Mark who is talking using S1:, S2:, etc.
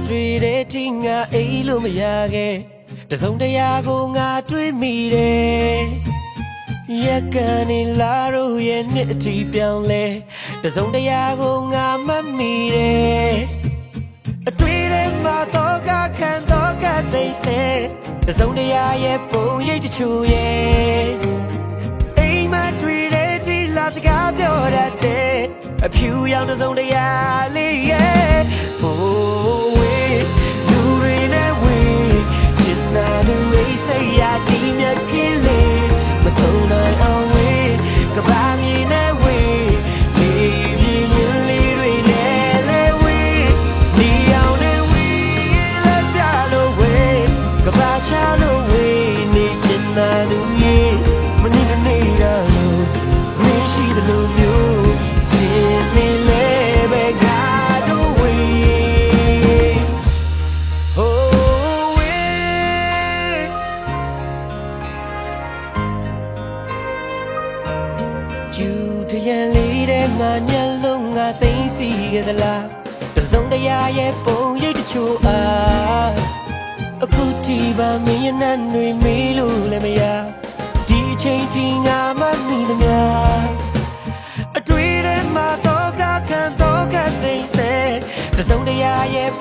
S1: တွေ့တဲ့ဒီငါအိမ်လို့မရခဲ့တစုံတရာကိုငါတွေ့မိတယ်ရက်ကနေလာတော့ရဲ့နှစ်အထိပြောင်းလဲတစုံတရာကိုငါမမိတယ်အတွေ့ထဲမှာတော့ကခံတော့ကသိစေတစုံတရာရဲ့ပုံရိပ်တချို့ရဲ့အိမ်မှာတွေ့တဲ့ဒီလာစကားပြောတတ်တဲ့အဖြူရောင်တစုံတရာလေးရဲ့ဟိုးဝေးလူတွေနဲ့ဝေးရှင်နာလူအိစိတ်ရဒီမြတ်ကင်းလေးမဆုံးနိုင်အောင်ဝေးကဘာမြေနဲ့ဝေးလေးပြင်းရင်လေးတွေနဲ့လဲဝေးဒီအောင်နဲ့ဝေးလက်ပြလို့ဝေးကဘာချလို့ဝေးနေချင်နာလူရဲ့မနေနေရလို့မရှိသလိုမျိုးယူတရန်လေးတဲ့ငါညလုံးငါသိမ့်စီခဲ့သလားတစုံတရာရဲ့ပုံရိပ်တချို့အားအခုဒီပါမင်းရဲ့နှံ့တွေမေးလို့လည်းမရဒီအချိန်ထိငါမမိသမျှအတွေ့ထဲမှာတော့ကခံတော့ကသိမ့်စေတစုံတရာရဲ့